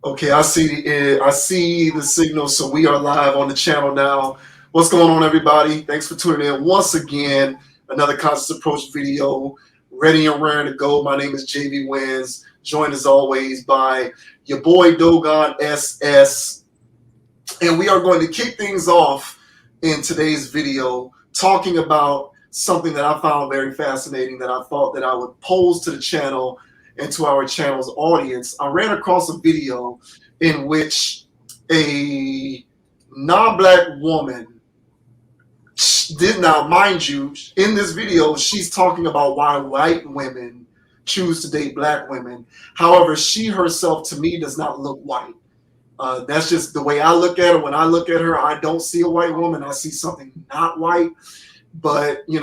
Okay, I see the signal, so we are live on the channel now. What's going on, everybody? Thanks for tuning in once again. Another Conscious Approach video, ready and raring to go. My name is JV Wins, joined as always by your boy Dogon SS, and we are going to kick things off in today's video talking about something that I found very fascinating that I thought that I would pose to the channel and to our channel's audience. I ran across a video in which a non-black woman did now, mind you, in this video, she's talking about why white women choose to date black women. However, she herself, to me, does not look white. That's just the way I look at her. When I look at her, I don't see a white woman. I see something not white. But, be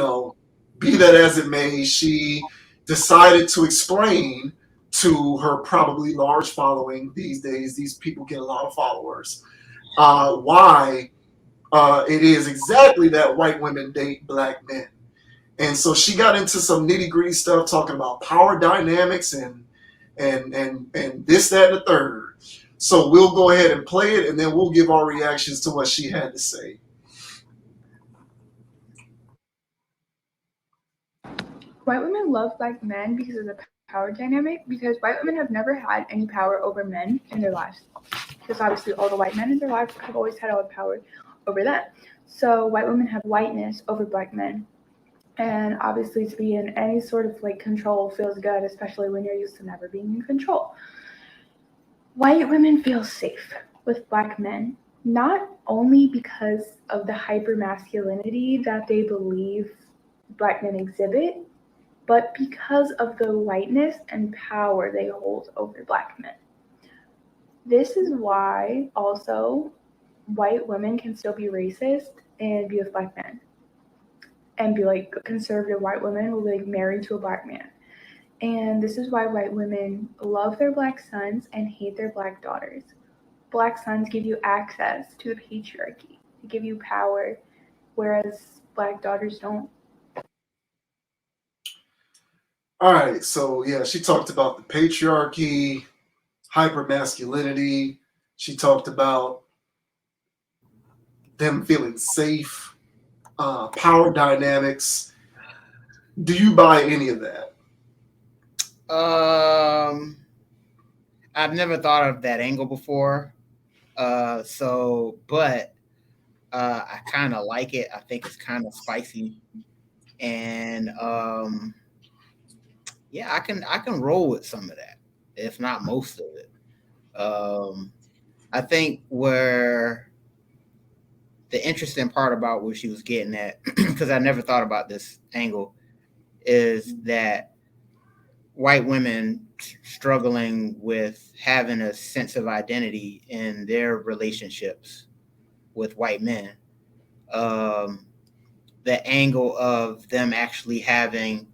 that as it may, she decided to explain to her probably large following these days, these people get a lot of followers, why it is exactly that white women date black men. And so she got into some nitty gritty stuff talking about power dynamics and this, that, and the third. So we'll go ahead and play it, and then we'll give our reactions to what she had to say. White women love black men because of the power dynamic, because white women have never had any power over men in their lives. Because obviously all the white men in their lives have always had all the power over them. So white women have whiteness over black men. And obviously to be in any sort of control feels good, especially when you're used to never being in control. White women feel safe with black men, not only because of the hypermasculinity that they believe black men exhibit, but because of the whiteness and power they hold over black men. This is why also white women can still be racist and be with black men. And be conservative white women will be married to a black man. And this is why white women love their black sons and hate their black daughters. Black sons give you access to the patriarchy. They give you power, whereas black daughters don't. All right, so yeah, she talked about the patriarchy, hypermasculinity. She talked about them feeling safe, power dynamics. Do you buy any of that? I've never thought of that angle before. But I kind of like it. I think it's kind of spicy, and yeah, I can roll with some of that, if not most of it. I think where the interesting part about what she was getting at, because I never thought about this angle, is that white women struggling with having a sense of identity in their relationships with white men. The angle of them actually having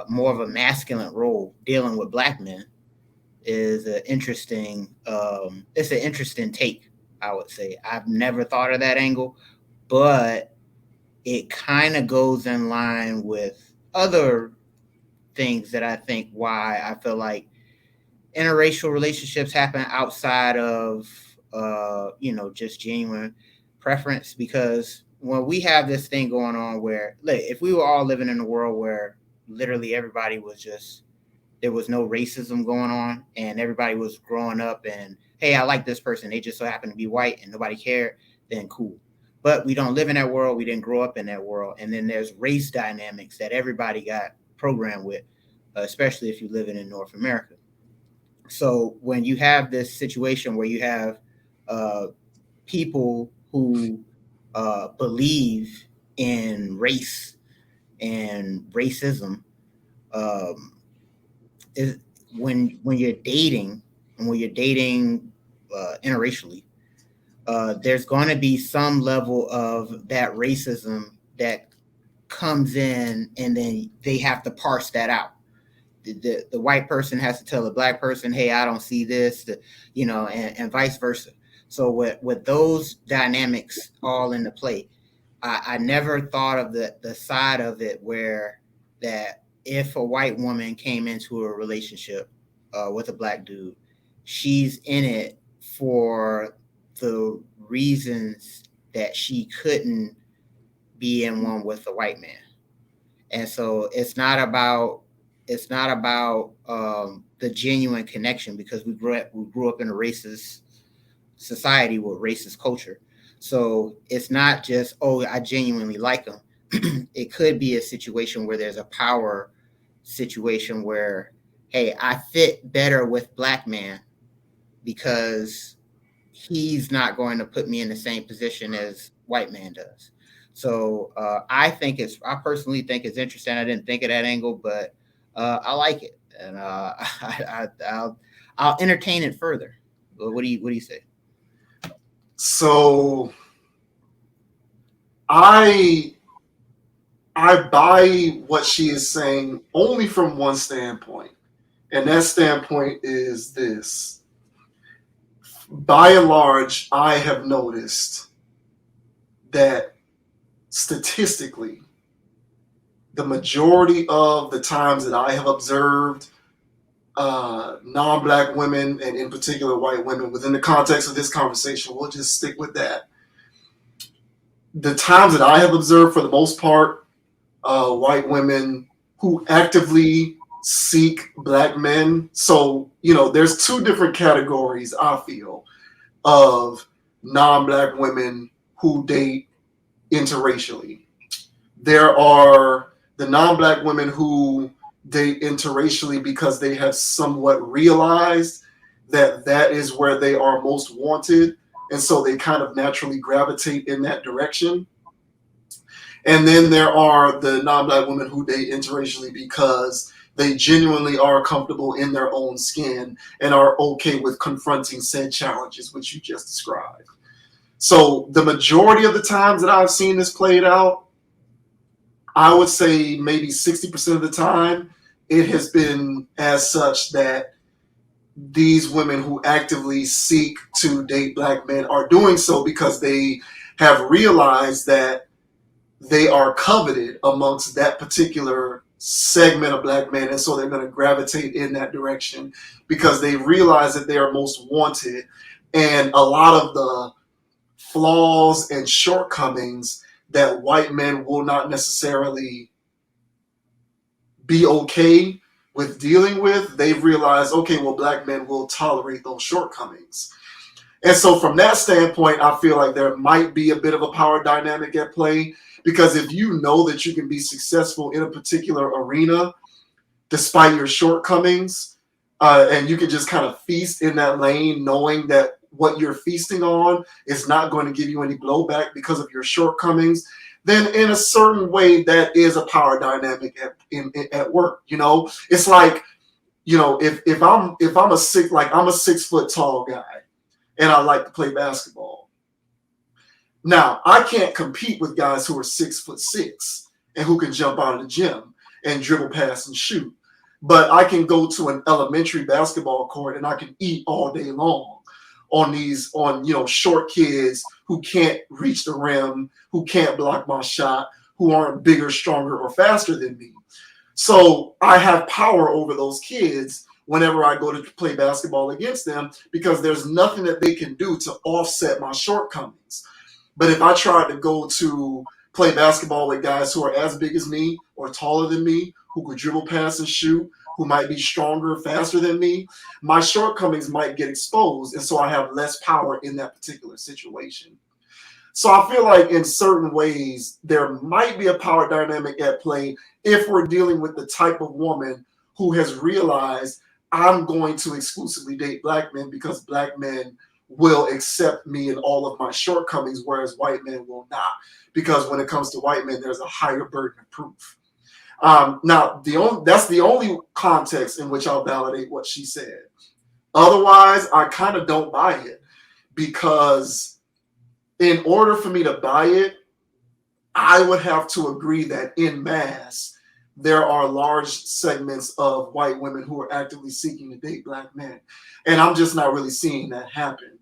more of a masculine role dealing with black men is an interesting. It's an interesting take, I would say. I've never thought of that angle, but it kind of goes in line with other things that I think why I feel like interracial relationships happen outside of just genuine preference, because when we have this thing going on where if we were all living in a world where literally everybody was just, there was no racism going on and everybody was growing up and, hey, I like this person, they just so happen to be white and nobody cared, then cool. But we don't live in that world. We didn't grow up in that world. And then there's race dynamics that everybody got programmed with, especially if you're living in North America. So when you have this situation where you have people who believe in race and racism, is when you're dating and when you're dating interracially, there's going to be some level of that racism that comes in, and then they have to parse that out. The white person has to tell the black person, hey, I don't see this, and vice versa. So with those dynamics all into play, I never thought of the side of it where that if a white woman came into a relationship with a black dude, she's in it for the reasons that she couldn't be in one with a white man. And so it's not about the genuine connection, because we grew up in a racist society with racist culture. So it's not just, oh, I genuinely like him. It could be a situation where there's a power situation where, hey, I fit better with black man because he's not going to put me in the same position as white man does. So I personally think it's interesting. I didn't think of that angle, but I like it, and I'll entertain it further. What do you say? So I buy what she is saying only from one standpoint, and that standpoint is this. By and large, I have noticed that statistically, the majority of the times that I have observed non-black women, and in particular white women, within the context of this conversation, we'll just stick with that. The times that I have observed, for the most part, white women who actively seek black men. So, there's two different categories, I feel, of non-black women who date interracially. There are the non-black women who date interracially because they have somewhat realized that that is where they are most wanted, and so they kind of naturally gravitate in that direction. And then there are the non-black women who date interracially because they genuinely are comfortable in their own skin and are okay with confronting said challenges, which you just described. So the majority of the times that I've seen this played out, I would say maybe 60% of the time, it has been as such that these women who actively seek to date black men are doing so because they have realized that they are coveted amongst that particular segment of black men, and so they're going to gravitate in that direction because they realize that they are most wanted, and a lot of the flaws and shortcomings that white men will not necessarily be okay with dealing with, they've realized, okay, well, black men will tolerate those shortcomings. And so from that standpoint, I feel like there might be a bit of a power dynamic at play, because if you know that you can be successful in a particular arena despite your shortcomings, and you can just kind of feast in that lane knowing that what you're feasting on is not going to give you any blowback because of your shortcomings, then in a certain way that is a power dynamic at work. It's like, if I'm a 6 foot tall guy and I like to play basketball. Now, I can't compete with guys who are 6'6" and who can jump out of the gym and dribble, pass, and shoot. But I can go to an elementary basketball court and I can eat all day long on short kids who can't reach the rim, who can't block my shot, who aren't bigger, stronger, or faster than me. So I have power over those kids whenever I go to play basketball against them, because there's nothing that they can do to offset my shortcomings. But if I tried to go to play basketball with guys who are as big as me or taller than me, who could dribble, pass, and shoot, who might be stronger, faster than me, my shortcomings might get exposed, and so I have less power in that particular situation. So I feel like in certain ways, there might be a power dynamic at play if we're dealing with the type of woman who has realized, I'm going to exclusively date black men because black men will accept me and all of my shortcomings, whereas white men will not. Because when it comes to white men, there's a higher burden of proof. Now, that's the only context in which I'll validate what she said. Otherwise, I kind of don't buy it, because in order for me to buy it, I would have to agree that en masse, there are large segments of white women who are actively seeking to date black men. And I'm just not really seeing that happen.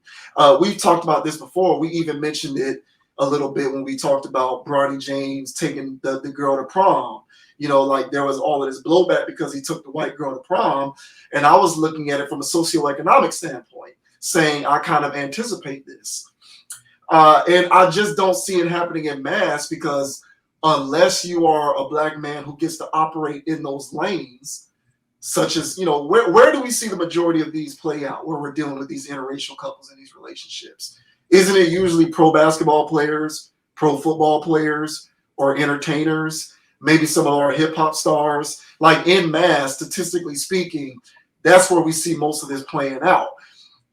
We've talked about this before. We even mentioned it a little bit when we talked about Bronny James taking the girl to prom. You know, like there was all of this blowback because he took the white girl to prom. And I was looking at it from a socioeconomic standpoint, saying I kind of anticipate this. And I just don't see it happening in mass because unless you are a black man who gets to operate in those lanes, such as, you know, where do we see the majority of these play out where we're dealing with these interracial couples in these relationships? Isn't it usually pro basketball players, pro football players, or entertainers? Maybe some of our hip hop stars, like in mass, statistically speaking, that's where we see most of this playing out.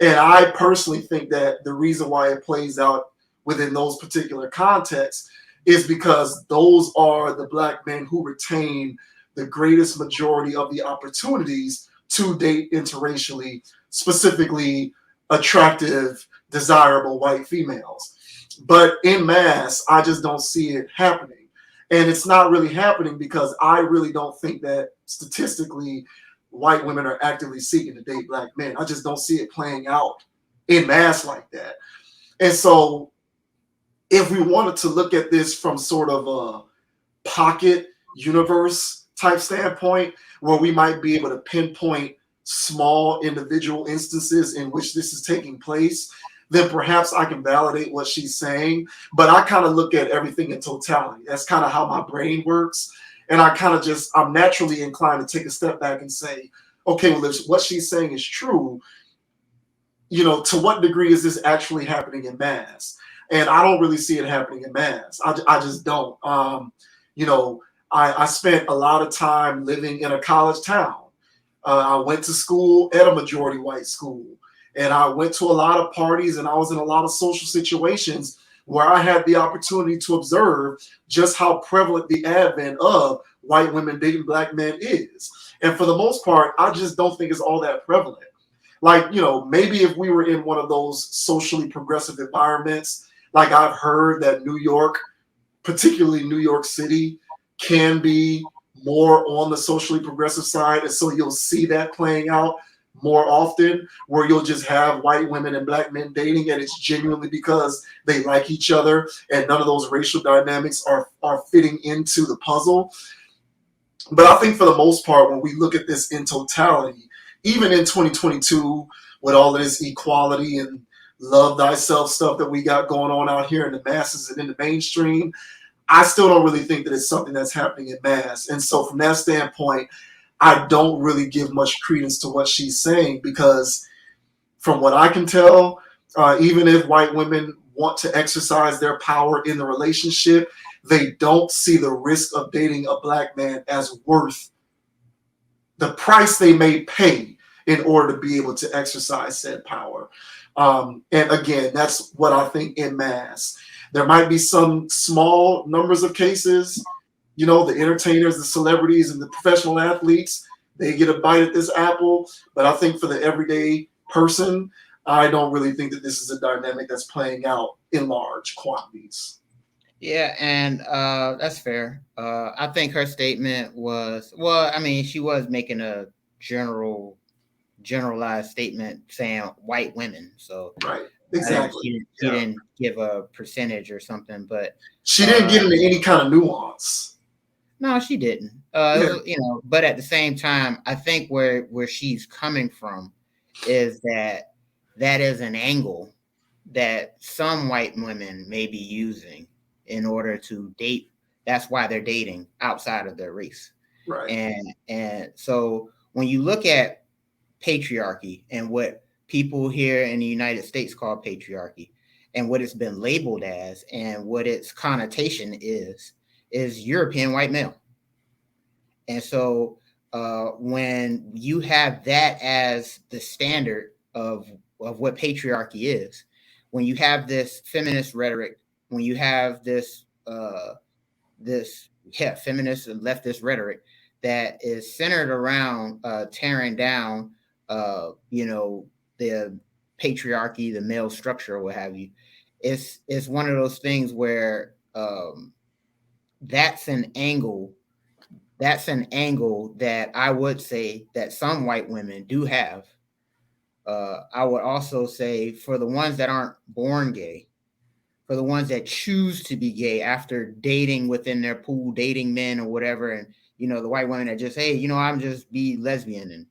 And I personally think that the reason why it plays out within those particular contexts is because those are the black men who retain the greatest majority of the opportunities to date interracially, specifically attractive, desirable white females. But in mass, I just don't see it happening. And it's not really happening because I really don't think that statistically white women are actively seeking to date black men. I just don't see it playing out in mass like that. And so if we wanted to look at this from sort of a pocket universe type standpoint, where we might be able to pinpoint small individual instances in which this is taking place, then perhaps I can validate what she's saying. But I kind of look at everything in totality. That's kind of how my brain works. And I kind of just, I'm naturally inclined to take a step back and say, okay, well, if what she's saying is true, you know, to what degree is this actually happening in mass? And I don't really see it happening in mass. I just don't. You know, I spent a lot of time living in a college town. I went to school at a majority white school. And I went to a lot of parties and I was in a lot of social situations where I had the opportunity to observe just how prevalent the advent of white women dating black men is. And for the most part, I just don't think it's all that prevalent. Like, you know, maybe if we were in one of those socially progressive environments, like I've heard that New York, particularly New York City, can be more on the socially progressive side. And so you'll see that playing out more often, where you'll just have white women and black men dating, and it's genuinely because they like each other and none of those racial dynamics are fitting into the puzzle. But I think for the most part, when we look at this in totality, even in 2022, with all of this equality and love thyself stuff that we got going on out here in the masses and in the mainstream, I still don't really think that it's something that's happening in mass. And so from that standpoint, I don't really give much credence to what she's saying, because from what I can tell, even if white women want to exercise their power in the relationship, they don't see the risk of dating a black man as worth the price they may pay in order to be able to exercise said power. And again, that's what I think in mass. There might be some small numbers of cases, you know, the entertainers, the celebrities, and the professional athletes, they get a bite at this apple. But I think for the everyday person, I don't really think that this is a dynamic that's playing out in large quantities. Yeah, and that's fair. I think her statement was, well, I mean, she was making a generalized statement saying white women. So Right. Exactly. She didn't give a percentage or something, but she didn't get into any kind of nuance. No, she didn't. You know, but at the same time, I think where she's coming from is that is an angle that some white women may be using in order to date. That's why they're dating outside of their race. Right. And so when you look at patriarchy and what people here in the United States call patriarchy and what it's been labeled as and what its connotation is European white male. And so when you have that as the standard of what patriarchy is, when you have this feminist rhetoric, when you have this feminist and leftist rhetoric that is centered around tearing down you know, the patriarchy, the male structure, or what have you, it's one of those things where that's an angle that I would say that some white women do have. I would also say for the ones that aren't born gay, for the ones that choose to be gay after dating within their pool, dating men or whatever, and the white women that just, hey, I'm just be lesbian,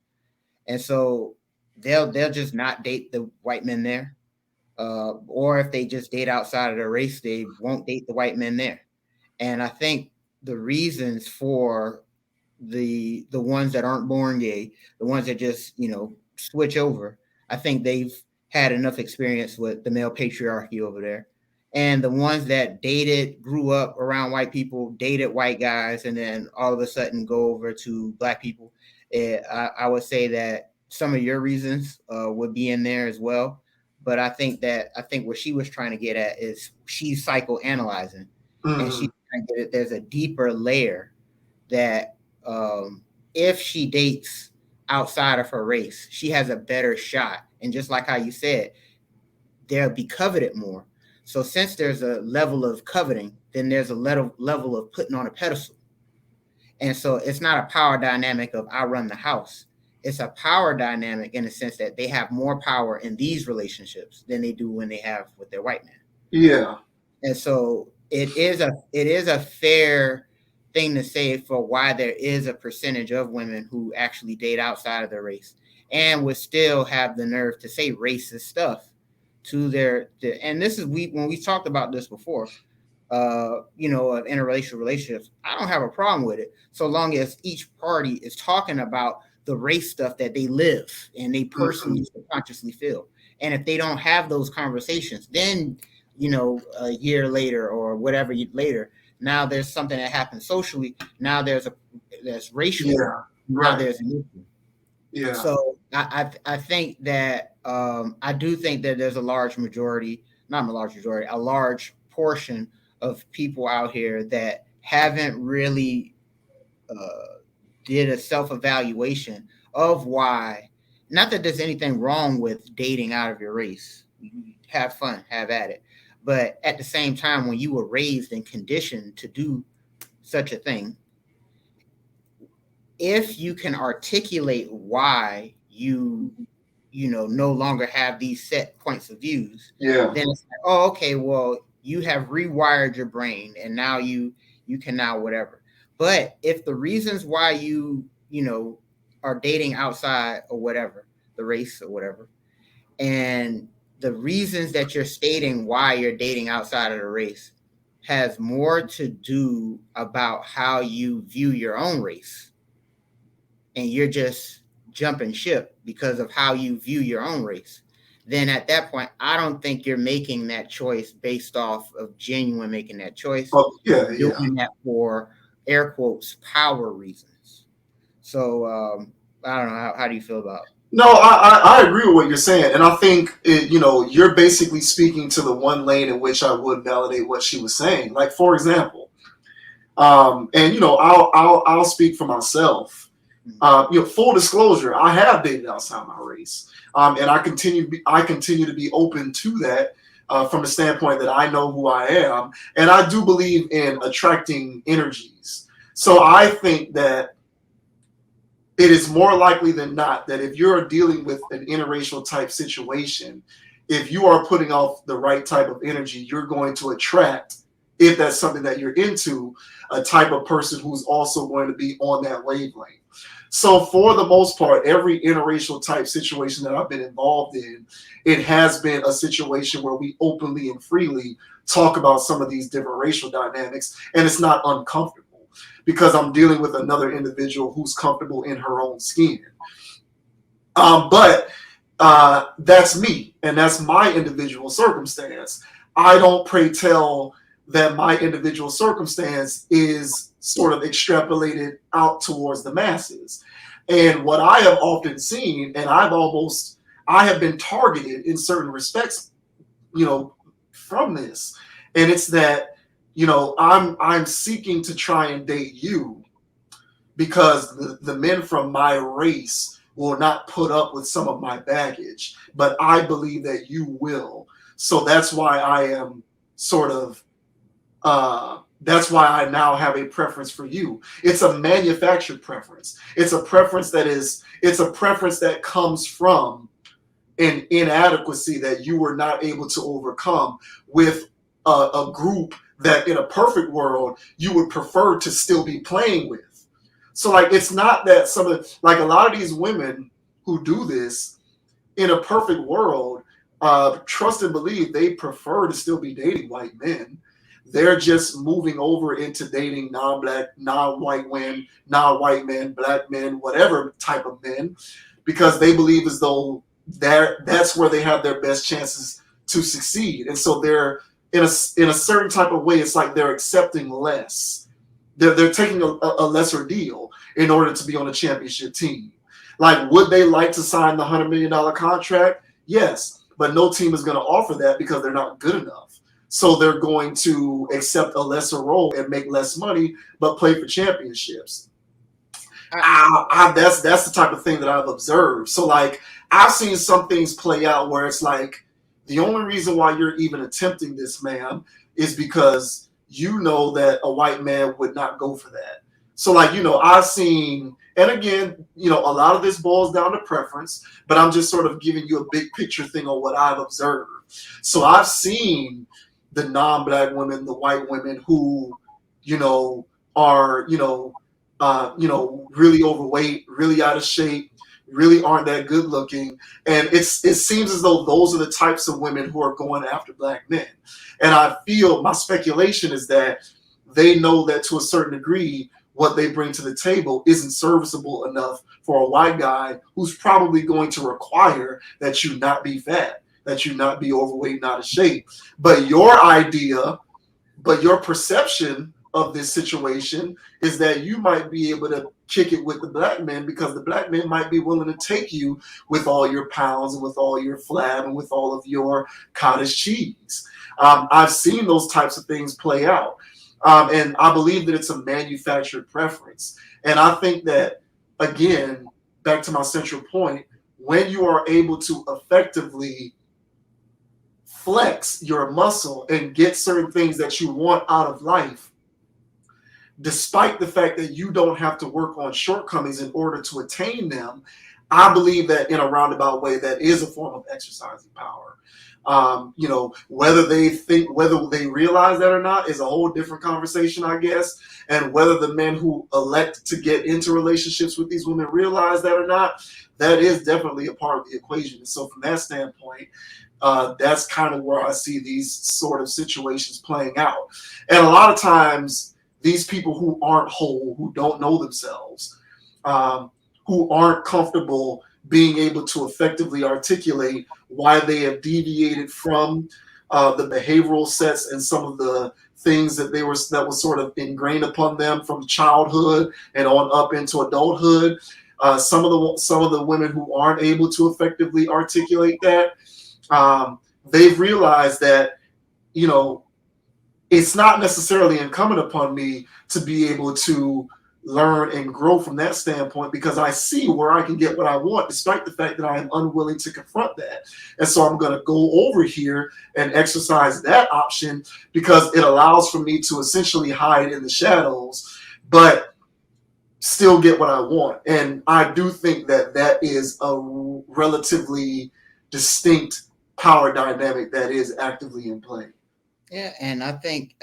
and so they'll just not date the white men there, or if they just date outside of their race, they won't date the white men there. And I think the reasons for the ones that aren't born gay, the ones that just switch over, I think they've had enough experience with the male patriarchy over there. And the ones that grew up around white people, dated white guys, and then all of a sudden go over to black people, I would say that some of your reasons would be in there as well. But I think what she was trying to get at is she's psychoanalyzing, and she's trying to get it. There's a deeper layer that if she dates outside of her race, she has a better shot. And just like how you said, they'll be coveted more. So since there's a level of coveting, then there's a level of putting on a pedestal. And so it's not a power dynamic of I run the house. It's a power dynamic in the sense that they have more power in these relationships than they do when they have with their white man. Yeah. And so it is a fair thing to say for why there is a percentage of women who actually date outside of their race and would still have the nerve to say racist stuff to and this is when we talked about this before, of interracial relationships. I don't have a problem with it so long as each party is talking about the race stuff that they live and they personally subconsciously feel. And if they don't have those conversations, then a year later or whatever later, now there's something that happens socially. Now there's racial. Yeah. Now there's an issue. Yeah. So I think that I do think that there's a large portion of people out here that haven't really did a self-evaluation of why. Not that there's anything wrong with dating out of your race. Have fun, have at it. But at the same time, when you were raised and conditioned to do such a thing, if you can articulate why you no longer have these set points of views, then it's like, oh, okay, well, you have rewired your brain and now you can now whatever. But if the reasons why you are dating outside or whatever, the race or whatever, and the reasons that you're stating why you're dating outside of the race has more to do about how you view your own race, and you're just jumping ship because of how you view your own race, then at that point, I don't think you're making that choice based off of genuine making that choice. Oh, yeah. Doing that for air quotes power reasons. So I don't know. How do you feel about it? No, I agree with what you're saying, and I think you're basically speaking to the one lane in which I would validate what she was saying. Like, for example, and I'll speak for myself. Full disclosure, I have dated outside my race, and I continue to be open to that from the standpoint that I know who I am, and I do believe in attracting energies. So I think that it is more likely than not that if you're dealing with an interracial type situation, if you are putting off the right type of energy, you're going to attract, if that's something that you're into, a type of person who's also going to be on that wavelength. So for the most part, every interracial type situation that I've been involved in, it has been a situation where we openly and freely talk about some of these different racial dynamics, and it's not uncomfortable because I'm dealing with another individual who's comfortable in her own skin. But that's me, and that's my individual circumstance. I don't pray tell that my individual circumstance is sort of extrapolated out towards the masses. And what I have often seen, and I have been targeted in certain respects, from this. And it's that, I'm seeking to try and date you because the men from my race will not put up with some of my baggage, but I believe that you will. So that's why I am sort of, that's why I now have a preference for you. It's a manufactured preference. It's a preference that comes from an inadequacy that you were not able to overcome with a group that in a perfect world you would prefer to still be playing with. So like, it's not that some of like a lot of these women who do this in a perfect world, trust and believe they prefer to still be dating white men. They're just moving over into dating non-black, non-white women, non-white men, black men, whatever type of men, because they believe as though that's where they have their best chances to succeed. And so they're in a certain type of way, it's like they're accepting less. They're taking a lesser deal in order to be on a championship team. Like, would they like to sign the $100 million contract? Yes, but no team is going to offer that because they're not good enough. So they're going to accept a lesser role and make less money, but play for championships. That's the type of thing that I've observed. So like, I've seen some things play out where it's like, the only reason why you're even attempting this, man, is because you know that a white man would not go for that. So like, I've seen, and again, a lot of this boils down to preference, but I'm just sort of giving you a big picture thing on what I've observed. So I've seen the non-black women, the white women who, are, really overweight, really out of shape, really aren't that good looking. And it seems as though those are the types of women who are going after black men. And I feel, my speculation is that they know that to a certain degree, what they bring to the table isn't serviceable enough for a white guy who's probably going to require that you not be fat, that you not be overweight, not out of shape. But your perception of this situation is that you might be able to kick it with the black men because the black men might be willing to take you with all your pounds and with all your flab and with all of your cottage cheese. I've seen those types of things play out. And I believe that it's a manufactured preference. And I think that, again, back to my central point, when you are able to effectively flex your muscle and get certain things that you want out of life, despite the fact that you don't have to work on shortcomings in order to attain them, I believe that in a roundabout way, that is a form of exercising power. Whether they realize that or not is a whole different conversation, I guess. And whether the men who elect to get into relationships with these women realize that or not, that is definitely a part of the equation. And so from that standpoint, that's kind of where I see these sort of situations playing out. And a lot of times, these people who aren't whole, who don't know themselves, who aren't comfortable being able to effectively articulate why they have deviated from the behavioral sets and some of the things that was sort of ingrained upon them from childhood and on up into adulthood. Some of the women who aren't able to effectively articulate that, they've realized that, it's not necessarily incumbent upon me to be able to learn and grow from that standpoint because I see where I can get what I want, despite the fact that I am unwilling to confront that. And so I'm going to go over here and exercise that option because it allows for me to essentially hide in the shadows, but still get what I want. And I do think that that is a relatively distinct power dynamic that is actively in play. Yeah, and I think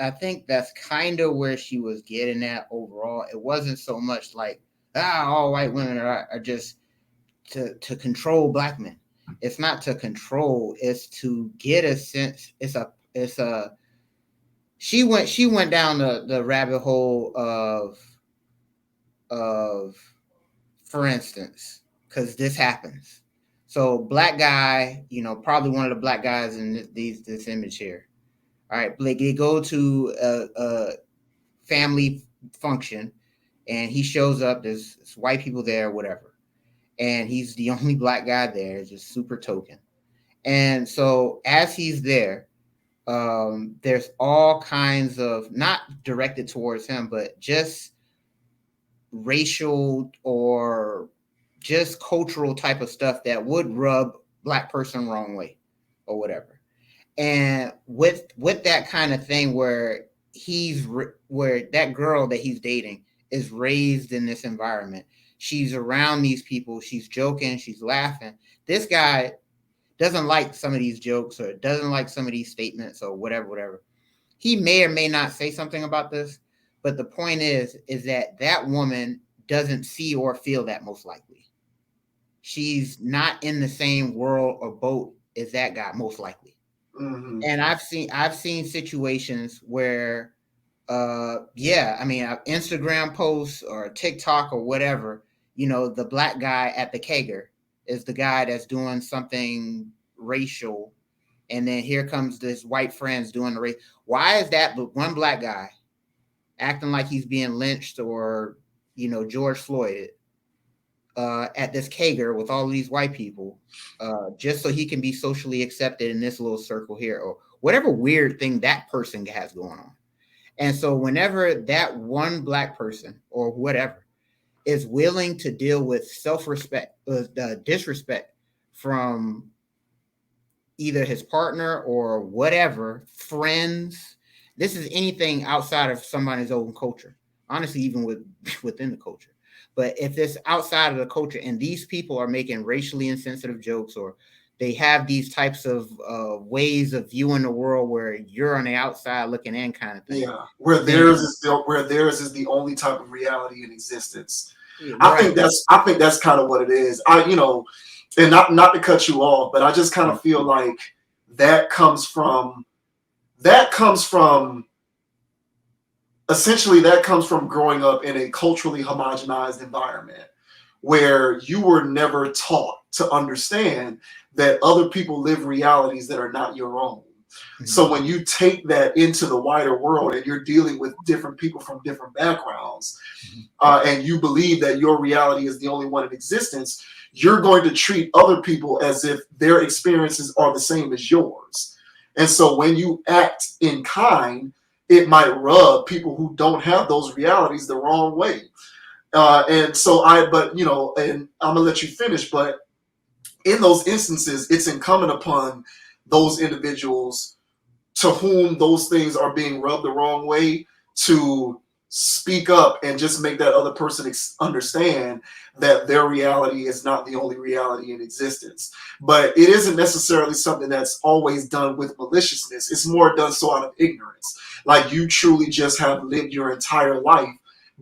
that's kind of where she was getting at overall. It wasn't so much like all white women are just to control black men. It's not to control. It's to get a sense. She went down the rabbit hole of for instance, because this happens. So black guy, probably one of the black guys in this image here. All right, they go to a family function, and he shows up. There's white people there, whatever, and he's the only black guy there, just super token. And so as he's there, there's all kinds of, not directed towards him, but just racial or just cultural type of stuff that would rub black person wrong way or whatever. And with that kind of thing where where that girl that he's dating is raised in this environment, she's around these people, she's joking, she's laughing. This guy doesn't like some of these jokes or doesn't like some of these statements or whatever. He may or may not say something about this, but the point is that woman doesn't see or feel that, most likely. She's not in the same world or boat as that guy, most likely. Mm-hmm. And I've seen situations where Instagram posts or TikTok or whatever, the black guy at the kegger is the guy that's doing something racial, and then here comes this white friends doing the race. Why is that one black guy acting like he's being lynched or George Floyd at this kegger with all these white people, just so he can be socially accepted in this little circle here, or whatever weird thing that person has going on? And so whenever that one black person or whatever is willing to deal with self-respect, disrespect from either his partner or whatever, friends, this is anything outside of somebody's own culture, honestly, even within the culture. But if it's outside of the culture and these people are making racially insensitive jokes, or they have these types of ways of viewing the world where you're on the outside looking in, kind of thing. Yeah, where theirs is the only type of reality in existence. Right. I think that's kind of what it is. And not to cut you off, but I just kind of feel like that comes from essentially growing up in a culturally homogenized environment where you were never taught to understand that other people live realities that are not your own. Mm-hmm. So when you take that into the wider world and you're dealing with different people from different backgrounds, and you believe that your reality is the only one in existence, you're going to treat other people as if their experiences are the same as yours. And so when you act in kind, it might rub people who don't have those realities the wrong way. And I'm gonna let you finish, but in those instances, it's incumbent upon those individuals to whom those things are being rubbed the wrong way to speak up and just make that other person understand that their reality is not the only reality in existence. But it isn't necessarily something that's always done with maliciousness. It's more done so out of ignorance. Like you truly just have lived your entire life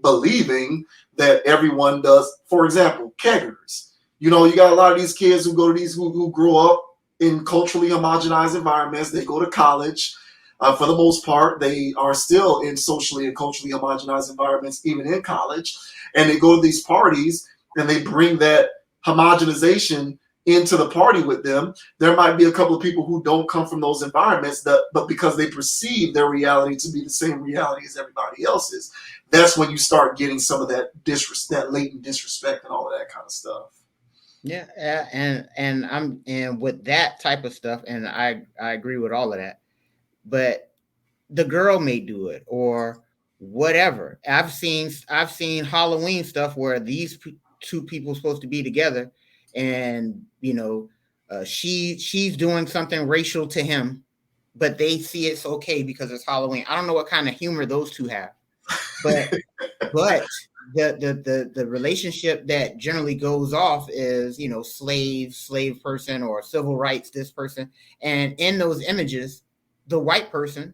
believing that everyone does. For example, keggers. You got a lot of these kids who go to who grow up in culturally homogenized environments. They go to college. For the most part, they are still in socially and culturally homogenized environments, even in college. And they go to these parties and they bring that homogenization into the party with them. There might be a couple of people who don't come from those environments, but because they perceive their reality to be the same reality as everybody else's, that's when you start getting some of that latent disrespect and all of that kind of stuff. Yeah, and with that type of stuff, and I agree with all of that. But the girl may do it or whatever. I've seen Halloween stuff where these two people are supposed to be together, and she's doing something racial to him, but they see it's okay because it's Halloween. I don't know what kind of humor those two have, but the relationship that generally goes off is slave person or civil rights this person, and in those images the white person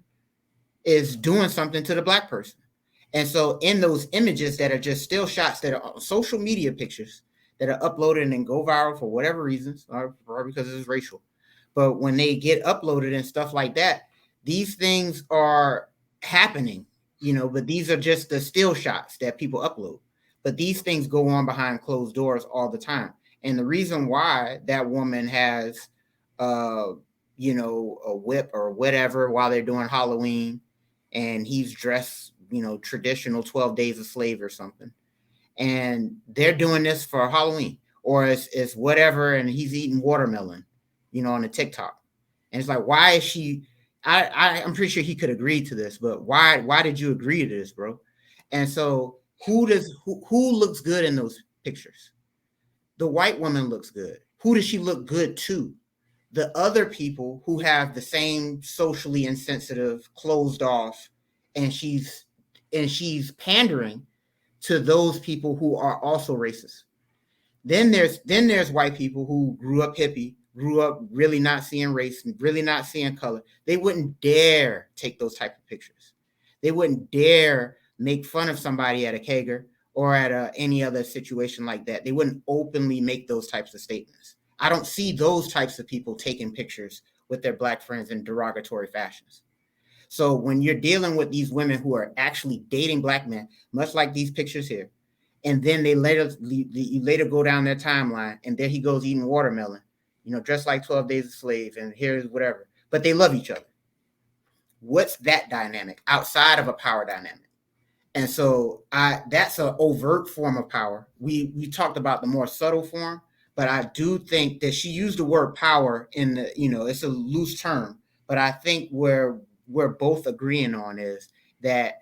is doing something to the black person. And so in those images that are just still shots that are social media pictures that are uploaded and go viral for whatever reasons, or because it's racial, but when they get uploaded and stuff like that, these things are happening, but these are just the still shots that people upload. But these things go on behind closed doors all the time. And the reason why that woman has a whip or whatever while they're doing Halloween, and he's dressed, traditional 12 Days a Slave or something, and they're doing this for Halloween, or it's whatever, and he's eating watermelon, on the TikTok, and it's like, why is she? I'm pretty sure he could agree to this, but why did you agree to this, bro? And so who looks good in those pictures? The white woman looks good. Who does she look good to? The other people who have the same socially insensitive, closed off, and she's pandering to those people who are also racist. Then there's white people who grew up hippie, grew up really not seeing race, really not seeing color. They wouldn't dare take those type of pictures. They wouldn't dare make fun of somebody at a kegger or at any other situation like that. They wouldn't openly make those types of statements. I don't see those types of people taking pictures with their black friends in derogatory fashions. So when you're dealing with these women who are actually dating black men, much like these pictures here, and then you later go down their timeline, and there he goes eating watermelon, dressed like 12 Days a Slave, and here's whatever. But they love each other. What's that dynamic outside of a power dynamic? And so that's an overt form of power. We talked about the more subtle form, but I do think that she used the word power in the, it's a loose term, but I think where we're both agreeing on is that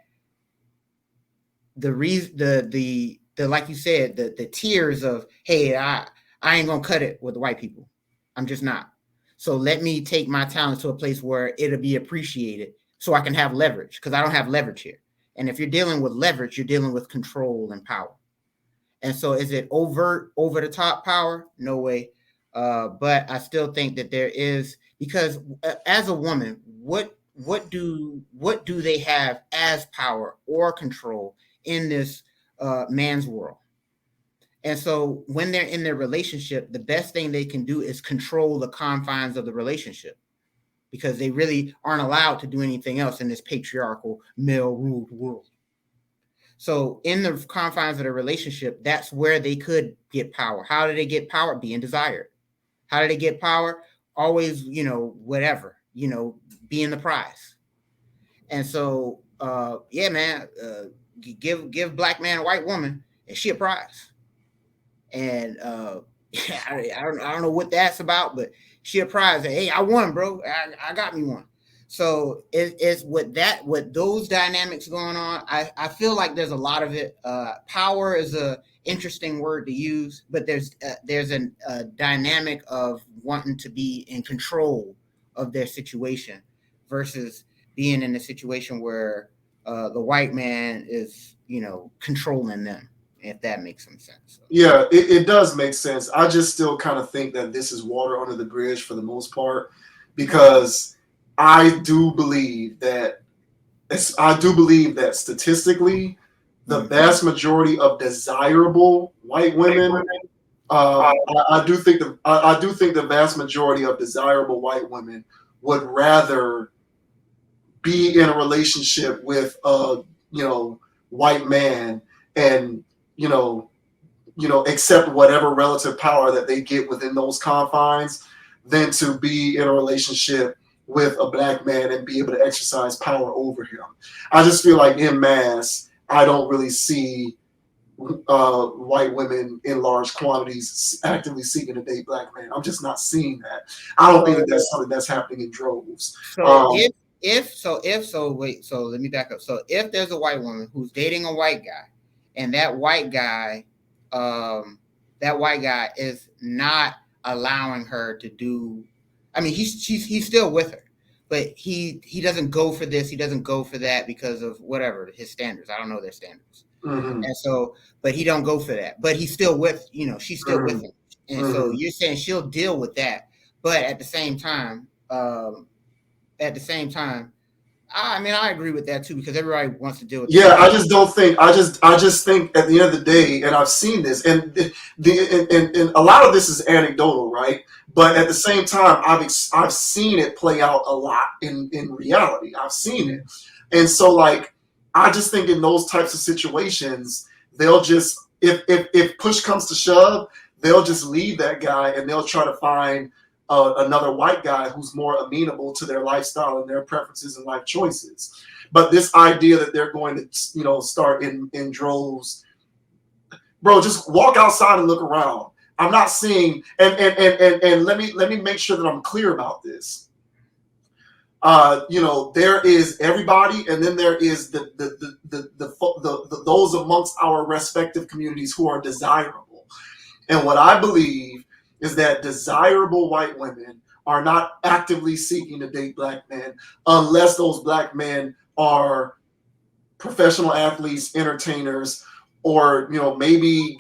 the reason, the like you said, the tiers of, hey, I ain't gonna cut it with the white people. I'm just not. So let me take my talents to a place where it'll be appreciated so I can have leverage, because I don't have leverage here. And if you're dealing with leverage, you're dealing with control and power. And so is it overt, over the top power? No way. But I still think that there is, because as a woman, what do they have as power or control in this man's world? And so when they're in their relationship, the best thing they can do is control the confines of the relationship, because they really aren't allowed to do anything else in this patriarchal, male-ruled world. So in the confines of the relationship, that's where they could get power. How do they get power? Being desired. How do they get power? Always, whatever, being the prize. And so, yeah, man, give black man a white woman, and she a prize. And I don't know what that's about, but she a prize. Hey, I won, bro. I got me one. So it's with those dynamics going on. I feel like there's a lot of it. Power is a interesting word to use, but there's a dynamic of wanting to be in control of their situation versus being in a situation where the white man is, controlling them. If that makes some sense. Yeah, it does make sense. I just still kind of think that this is water under the bridge for the most part, because I do believe that statistically, the vast majority of desirable white women, I do think the vast majority of desirable white women would rather be in a relationship with a white man and accept whatever relative power that they get within those confines than to be in a relationship with a black man and be able to exercise power over him. I just feel like en masse, I don't really see white women in large quantities actively seeking to date black men. I'm just not seeing that. I don't think that that's something that's happening in droves. So so let me back up. So if there's a white woman who's dating a white guy, and that white guy is not allowing her to do, I mean, he's still with her, but he doesn't go for this, he doesn't go for that because of whatever his standards. I don't know their standards. Mm-hmm. And so, but he don't go for that, but he's still with, she's still mm-hmm. with him. And mm-hmm. so you're saying she'll deal with that, but at the same time, I mean, I agree with that too, because everybody wants to deal with. Yeah, I just don't think. I just think at the end of the day, and I've seen this, and a lot of this is anecdotal, right? But at the same time, I've seen it play out a lot in reality. I've seen it, and so like I just think in those types of situations, they'll just if push comes to shove, they'll just leave that guy and they'll try to find another white guy who's more amenable to their lifestyle and their preferences and life choices. But this idea that they're going to, start in droves, bro, just walk outside and look around. I'm not seeing, and let me make sure that I'm clear about this. There is everybody, and then there is the those amongst our respective communities who are desirable. And what I believe is that desirable white women are not actively seeking to date black men unless those black men are professional athletes, entertainers, or maybe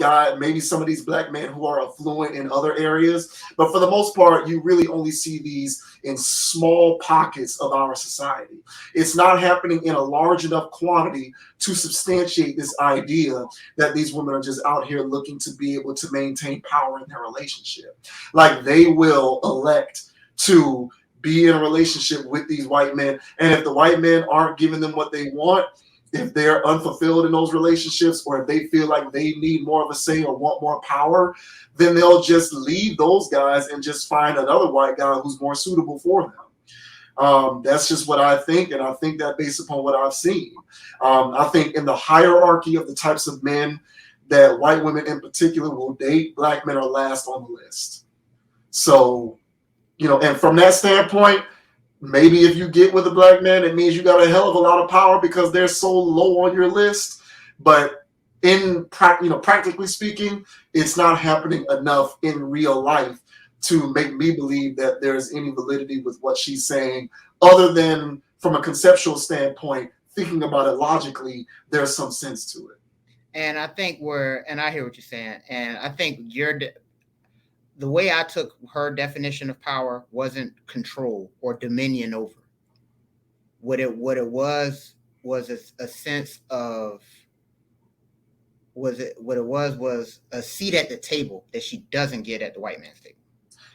some of these black men who are affluent in other areas, but for the most part you really only see these in small pockets of our society. It's not happening in a large enough quantity to substantiate this idea that these women are just out here looking to be able to maintain power in their relationship. Like, they will elect to be in a relationship with these white men, and if the white men aren't giving them what they want, if they're unfulfilled in those relationships, or if they feel like they need more of a say or want more power, then they'll just leave those guys and just find another white guy who's more suitable for them. That's just what I think, and I think that based upon what I've seen. I think in the hierarchy of the types of men that white women in particular will date, black men are last on the list. So, and from that standpoint, maybe if you get with a black man, it means you got a hell of a lot of power because they're so low on your list. But practically speaking, it's not happening enough in real life to make me believe that there's any validity with what she's saying, other than from a conceptual standpoint, thinking about it logically, there's some sense to it. And I think and I hear what you're saying, and I think the way I took her definition of power wasn't control or dominion over. What it was a sense of was a seat at the table that she doesn't get at the white man's table.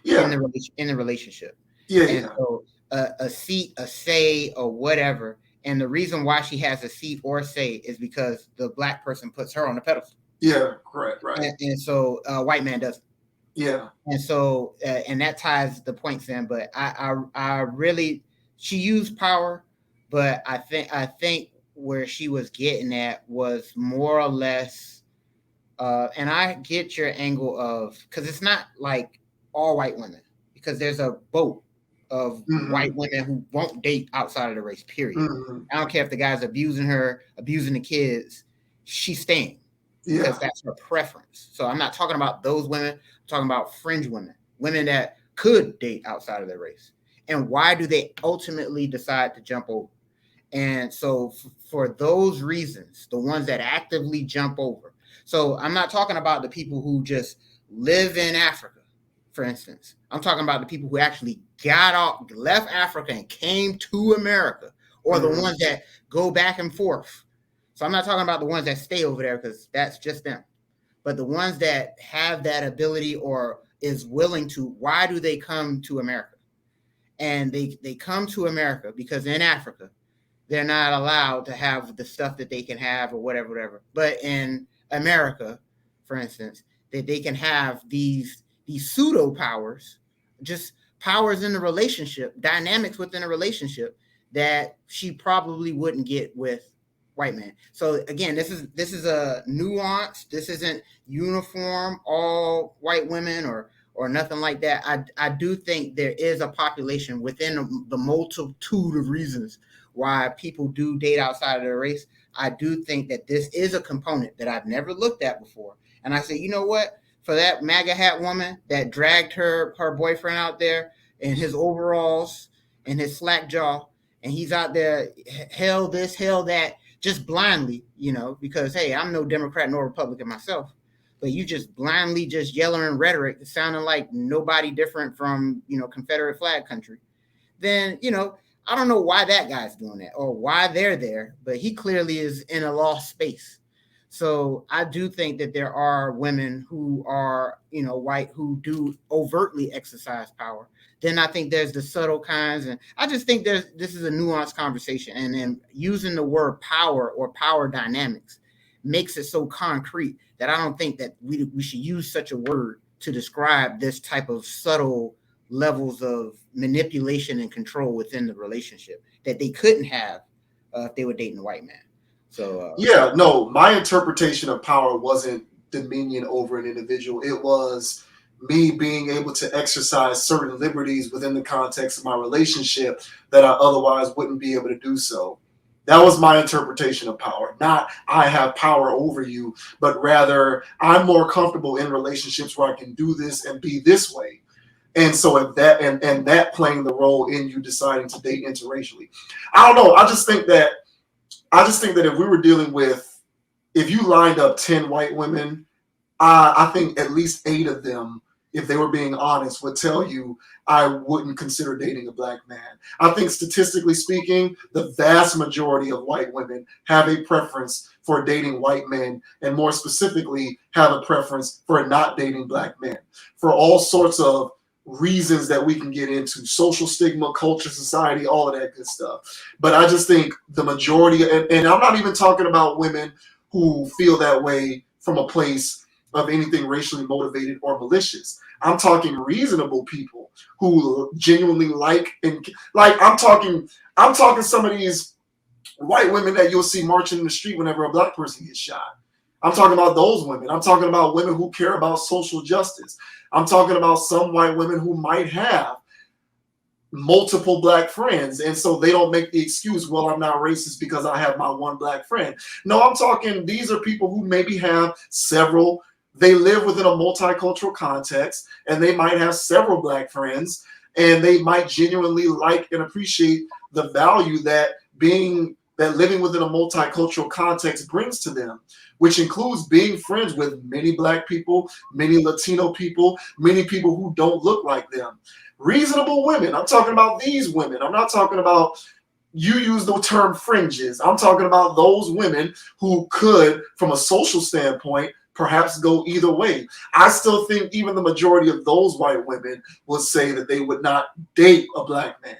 Yeah. In the relationship. Yeah. And so a seat, a say, or whatever. And the reason why she has a seat or say is because the black person puts her on the pedestal. Yeah, correct, right. And so white man doesn't. Yeah. And so, and that ties the points in. But I really, she used power, but I think where she was getting at was more or less, and I get your angle of, because it's not like all white women, because there's a boat of white women who won't date outside of the race, period. I don't care if the guy's abusing her, abusing the kids, she's staying. Yeah. Because that's her preference. So I'm not talking about those women. I'm talking about fringe women that could date outside of their race. And why do they ultimately decide to jump over? And so for those reasons, the ones that actively jump over. So I'm not talking about the people who just live in Africa, for instance. I'm talking about the people who actually left Africa and came to America, or the ones that go back and forth. So I'm not talking about the ones that stay over there, because that's just them. But the ones that have that ability or is willing to, why do they come to America? And they come to America because in Africa, they're not allowed to have the stuff that they can have or whatever. But in America, for instance, that they can have these pseudo powers, just powers in the relationship, dynamics within a relationship that she probably wouldn't get with white man. So again, this is a nuance. This isn't uniform, all white women or nothing like that. I do think there is a population within the multitude of reasons why people do date outside of their race. I do think that this is a component that I've never looked at before. And I say, you know what? For that MAGA hat woman that dragged her boyfriend out there in his overalls and his slack jaw, and he's out there, hell this, hell that, just blindly, because, hey, I'm no Democrat nor Republican myself, but you just blindly just yelling rhetoric sounding like nobody different from, Confederate flag country, then, I don't know why that guy's doing that or why they're there, but he clearly is in a lost space. So I do think that there are women who are, white, who do overtly exercise power. Then I think there's the subtle kinds. And I just think this is a nuanced conversation. And then using the word power or power dynamics makes it so concrete that I don't think that we should use such a word to describe this type of subtle levels of manipulation and control within the relationship that they couldn't have if they were dating a white man. So my interpretation of power wasn't dominion over an individual. It was me being able to exercise certain liberties within the context of my relationship that I otherwise wouldn't be able to do so. That was my interpretation of power. Not I have power over you, but rather I'm more comfortable in relationships where I can do this and be this way. And so if that and that playing the role in you deciding to date interracially. I don't know. I just think that if we were dealing with if you lined up 10 white women, I think at least 8 of them, if they were being honest, would tell you I wouldn't consider dating a black man. I think statistically speaking, the vast majority of white women have a preference for dating white men, and more specifically, have a preference for not dating black men for all sorts of reasons that we can get into: social stigma, culture, society, all of that good stuff. But I just think the majority, and I'm not even talking about women who feel that way from a place of anything racially motivated or malicious. I'm talking reasonable people who genuinely I'm talking some of these white women that you'll see marching in the street whenever a black person gets shot. I'm talking about those women. I'm talking about women who care about social justice. I'm talking about some white women who might have multiple black friends, and so they don't make the excuse, well, I'm not racist because I have my one black friend. No, I'm talking, these are people who maybe have several, they live within a multicultural context, and they might have several black friends, and they might genuinely like and appreciate the value that living within a multicultural context brings to them, which includes being friends with many black people, many Latino people, many people who don't look like them. Reasonable women. I'm talking about these women. I'm not talking about, you use the term fringes. I'm talking about those women who could, from a social standpoint, perhaps go either way. I still think even the majority of those white women would say that they would not date a black man.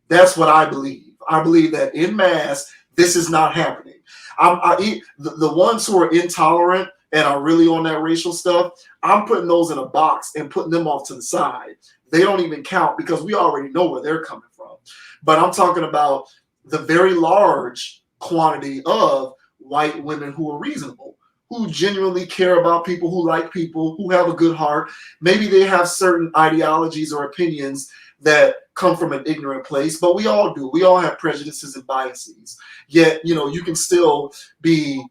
That's what I believe. I believe that in mass, this is not happening. The ones who are intolerant and are really on that racial stuff, I'm putting those in a box and putting them off to the side. They don't even count because we already know where they're coming from. But I'm talking about the very large quantity of white women who are reasonable, who genuinely care about people, who like people, who have a good heart. Maybe they have certain ideologies or opinions that come from an ignorant place, but we all do. We all have prejudices and biases. Yet, you can still be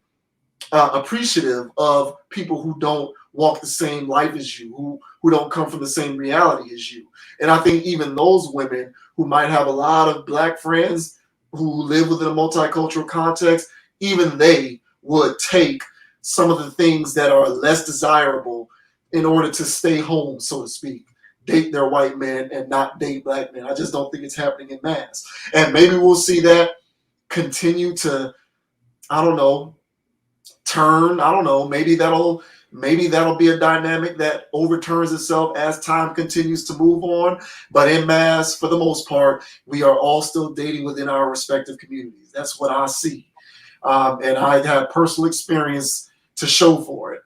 appreciative of people who don't walk the same life as you, who don't come from the same reality as you. And I think even those women who might have a lot of black friends who live within a multicultural context, even they would take some of the things that are less desirable in order to stay home, so to speak. Date their white men and not date black men. I just don't think it's happening in mass. And maybe we'll see that continue to, I don't know, turn. I don't know. Maybe that'll be a dynamic that overturns itself as time continues to move on. But in mass, for the most part, we are all still dating within our respective communities. That's what I see. And I have personal experience to show for it.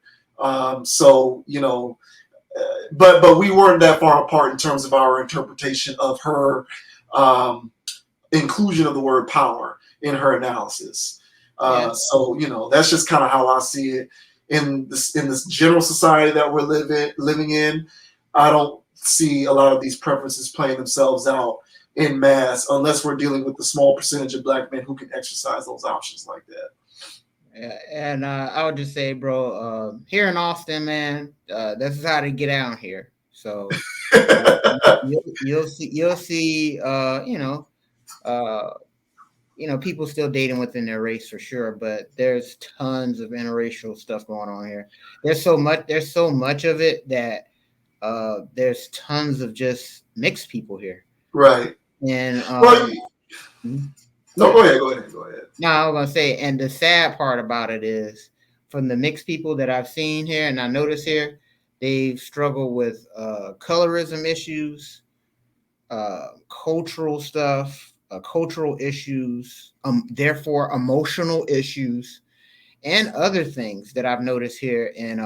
But we weren't that far apart in terms of our interpretation of her inclusion of the word power in her analysis. So that's just kind of how I see it in this general society that we're living in. I don't see a lot of these preferences playing themselves out in mass unless we're dealing with the small percentage of black men who can exercise those options like that. Yeah, and I would just say, bro, here in Austin, man, this is how to get out here. So you'll see, people still dating within their race for sure, but there's tons of interracial stuff going on here. There's so much of it that there's tons of just mixed people here. Right. And no, go ahead. No, I was gonna say, and the sad part about it is, from the mixed people that I've seen here and I notice here, they've struggled with colorism issues, cultural stuff, cultural issues, therefore emotional issues, and other things that I've noticed here in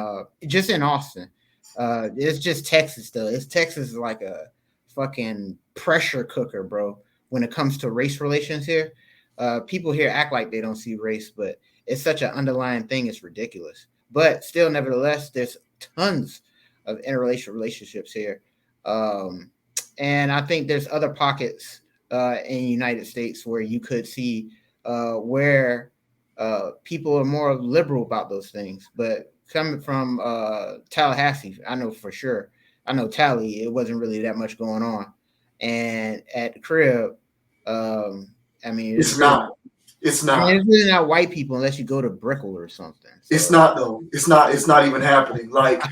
just in Austin. It's just Texas though. Texas is like a fucking pressure cooker, bro, when it comes to race relations here. People here act like they don't see race, but it's such an underlying thing. It's ridiculous. But still, nevertheless, there's tons of interracial relationships here. And I think there's other pockets in the United States where you could see where people are more liberal about those things. But coming from Tallahassee, I know for sure. I know Tally, it wasn't really that much going on. And at the crib, it's not. It's I not. mean, it's really not white people unless you go to Brickell or something. It's So, not though. It's not. It's not even happening. Like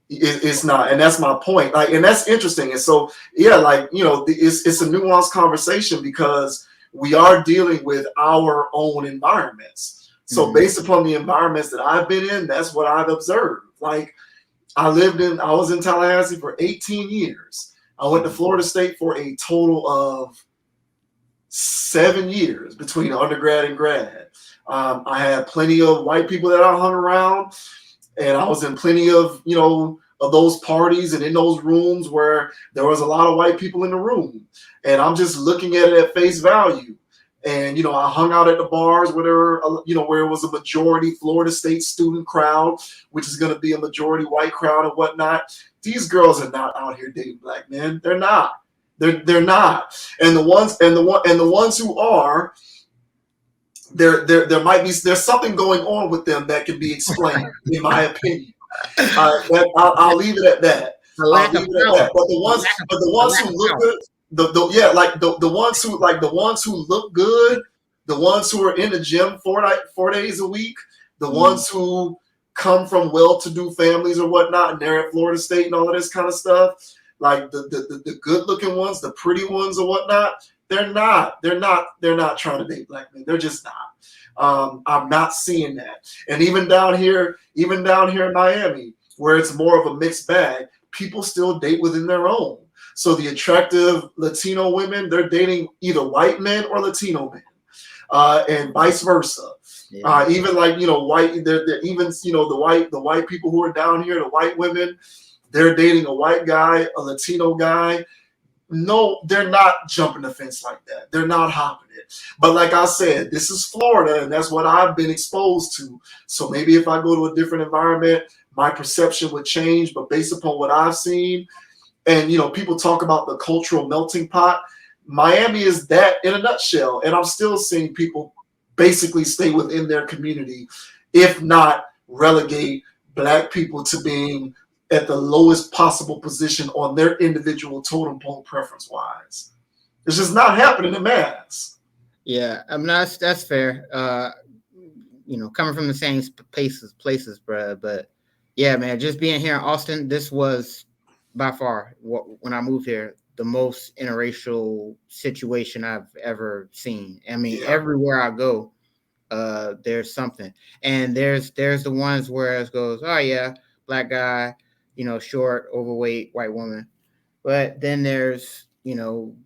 it's not, and that's my point. Like, and that's interesting. And so, yeah, like it's a nuanced conversation because we are dealing with our own environments. So, based upon the environments that I've been in, that's what I've observed. Like, I was in Tallahassee for 18 years. I went to Florida State for a total of 7 years between undergrad and grad. I had plenty of white people that I hung around, and I was in plenty of of those parties and in those rooms where there was a lot of white people in the room, and I'm just looking at it at face value. And I hung out at the bars where there were, where it was a majority Florida State student crowd, which is going to be a majority white crowd and whatnot. These girls are not out here dating black men. They're not. They're not. And the ones who are, there might be there's something going on with them that can be explained, in my opinion. I'll leave it at that. I'll leave it at that. But the ones who look good, the ones who look good, the ones who are in the gym 4 days a week, the ones who come from well-to-do families or whatnot, and they're at Florida State and all of this kind of stuff, like the good-looking ones, the pretty ones or whatnot, they're not trying to date black men. They're just not. I'm not seeing that. And even down here in Miami, where it's more of a mixed bag, people still date within their own. So the attractive Latino women, they're dating either white men or Latino men, and vice versa. Yeah. Even like white, they're even the white people who are down here, the white women, they're dating a white guy, a Latino guy. No, they're not jumping the fence like that. They're not hopping it. But like I said, this is Florida, and that's what I've been exposed to. So maybe if I go to a different environment, my perception would change. But based upon what I've seen, and people talk about the cultural melting pot, Miami is that in a nutshell. And I'm still seeing people basically stay within their community, if not relegate black people to being at the lowest possible position on their individual totem pole preference wise. It's just not happening in mass. Yeah, I mean that's fair. Coming from the same places, bro. But yeah, man, just being here in Austin, this was by far when I moved here the most interracial situation I've ever seen. I mean, everywhere I go, there's something, and there's the ones where it goes, oh yeah, black guy, short, overweight, white woman, but then there's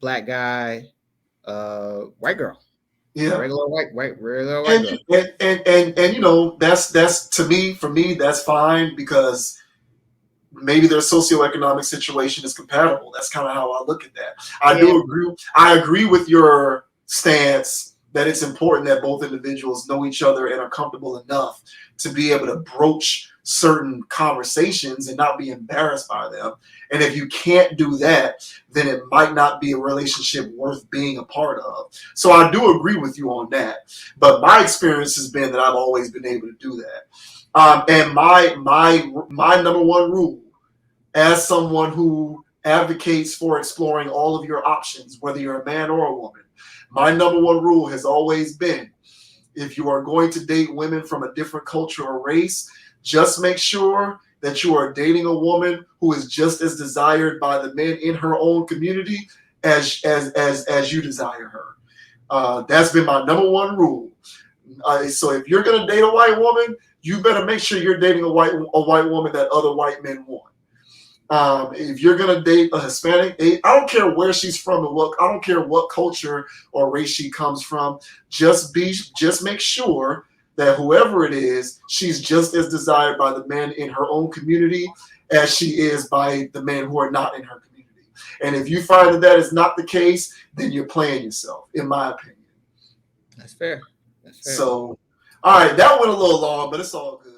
black guy, white girl, regular white girl. And that's for me that's fine, because maybe their socioeconomic situation is compatible. That's kind of how I look at that. I agree with your stance that it's important that both individuals know each other and are comfortable enough to be able to broach certain conversations and not be embarrassed by them. And if you can't do that, then it might not be a relationship worth being a part of. So I do agree with you on that. But my experience has been that I've always been able to do that. And my number one rule, as someone who advocates for exploring all of your options, whether you're a man or a woman, my number one rule has always been, if you are going to date women from a different culture or race, just make sure that you are dating a woman who is just as desired by the men in her own community as you desire her. That's been my number one rule. So if you're going to date a white woman, you better make sure you're dating a white woman that other white men want. If you're gonna date a Hispanic, I don't care where she's from and I don't care what culture or race she comes from. Just make sure that whoever it is, she's just as desired by the men in her own community as she is by the men who are not in her community. And if you find that is not the case, then you're playing yourself, in my opinion. That's fair. So, all right, that went a little long, but it's all good.